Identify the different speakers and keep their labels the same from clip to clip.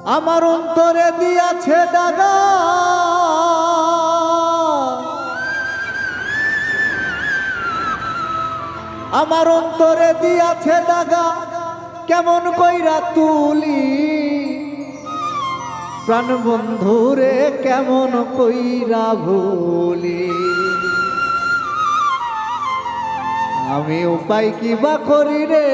Speaker 1: আমার অন্তরে দিয়াছে দাগা, আমার অন্তরে দিয়াছে দাগা, কেমন কইরা তুলি প্রাণ বন্ধুরে কেমন কইরা ভুলি। আমি উপায় কিবা করি রে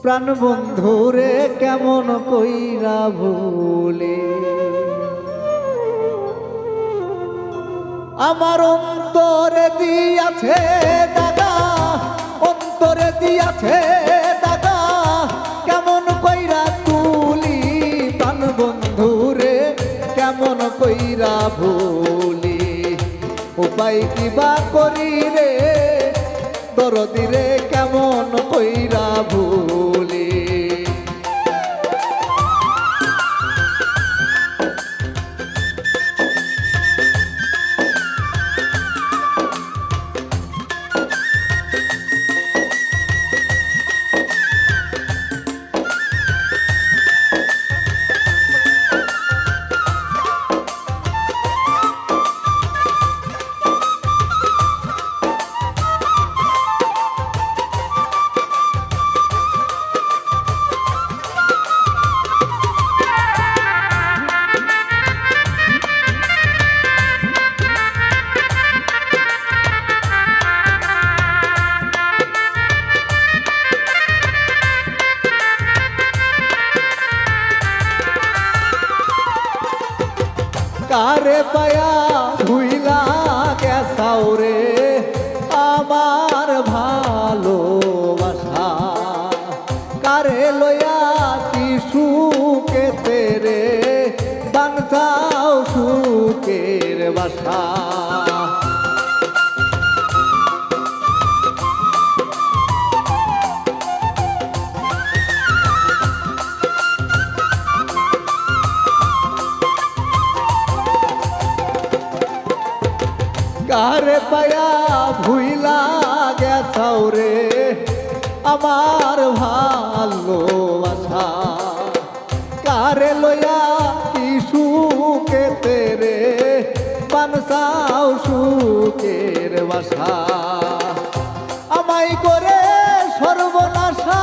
Speaker 1: প্রাণ বন্ধুরে কেমন কইরা ভুলি। আমার অন্তরে দিয়াছে দাগা, অন্তরে দিয়াছে দাগা, কেমন কইরা তুলি প্রাণ বন্ধুরে কেমন কইরা ভুলি। উপায় কিবা করি রে দরদিরে কেমন কইরা ভুলি। কারে পায়া ভুইলা গেছাও রে আমার ভালোবাসা, কারে লয়া কি সুখেতে রে বানজাও সুখের বাসা। কারে পায়া ভুইলা গেছাও রে আমার ভালোবাসা, কারে লয়া কি সুখেতে রে বানসাও সুখের বাসা। আমায় করে সর্বনাশা,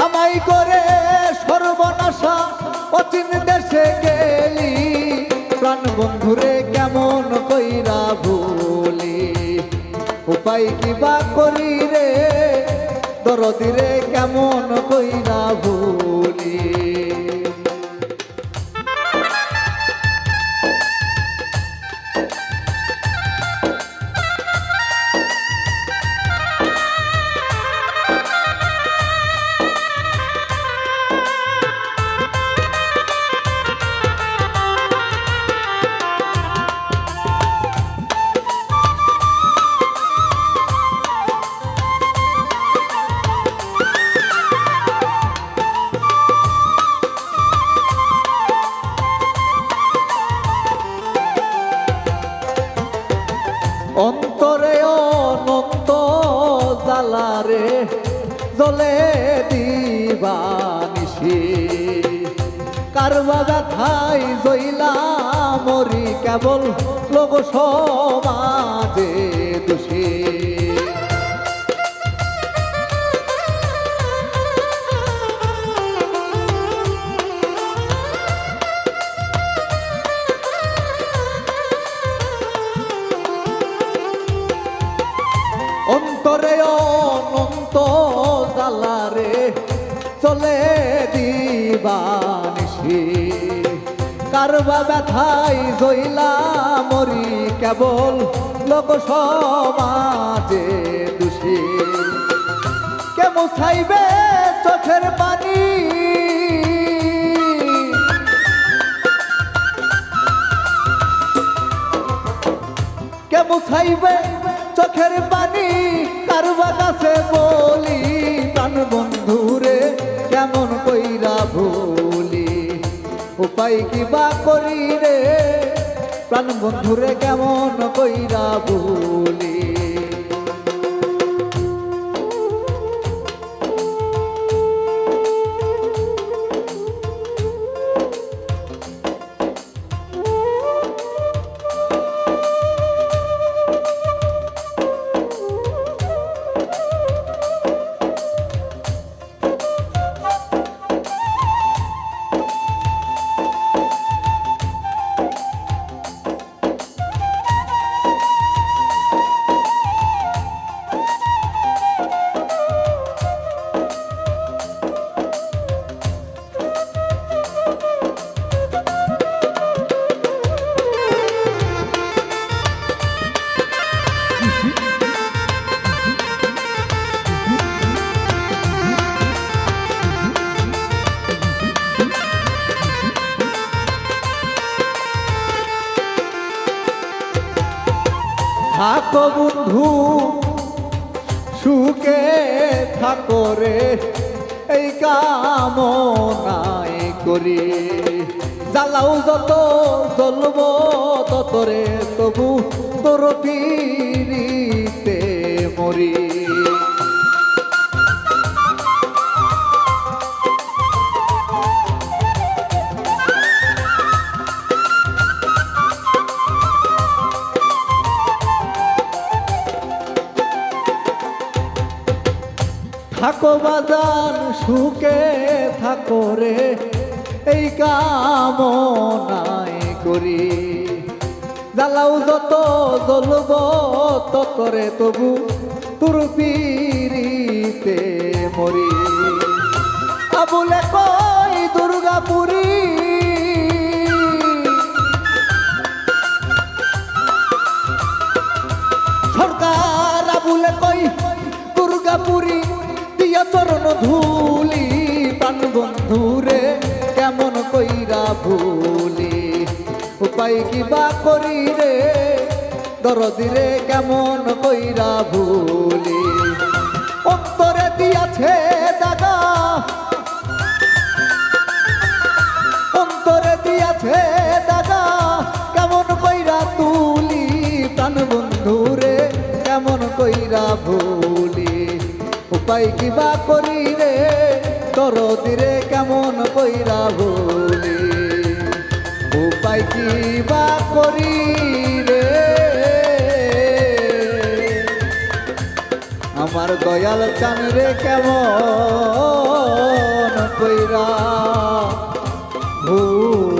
Speaker 1: আমায় করে সর্বনাশা, অচিন দেশে গেলি প্রাণ বন্ধুরে কেমন কইরা ভুলি। উপায় কিবা করি রে দরদিরে কেমন কইরা ভুলি। অন্তরে অনন্ত জ্বালারে জ্বলে দিবানিশি, কারবা ব্যথাই জইলা মরি কেবল লোক সমাজে দোষী। অন্তরে অনন্ত জ্বালারে চলে দিবানিশি, কারবা ব্যথাই জইলা মরি কেবল লোক সমাজে দোষী। কে মুছাইবে চোখের পানি, কে মুছাইবে চোখের পানি, কারবা কাছে বলি প্রাণ বন্ধুরে কেমন কইরা ভুলি। উপায় কিবা করি রে প্রাণ প্রাণ বন্ধুরে কেমন কইরা ভুলি। থাকো বন্ধু সুখে থাকো রে এই কামনাই করি। জ্বালাও যত জ্বলব তত রে তবু তোর পিরিতে মরি। থাকো বাজান সুখে থাকো রে এই কামনাই করি। জ্বালাও যত জ্বলব তত রে তবু তোর পিরিতে মরি। আবুলে কই দুর্গাপুরী সরকার, আবুলে কই দুর্গাপুরী দিয়া চরণ ধুলি। প্রাণ বন্ধুরে কেমন কইরা ভুলি। উপায় কিবা করি রে দরদিরে কেমন কইরা ভুলি। অন্তরে দিয়াছে দাগা, অন্তরে দিয়াছে দাগা কেমন কইরা তুলি। প্রাণ বন্ধুরে কেমন কইরা ভুলি। উপায় কিবা করি রে দরদিরে কেমন কইরা ভুলি। উপায় কিবা করি রে আমার দয়াল চান রে কেমন কইরা ভুলি।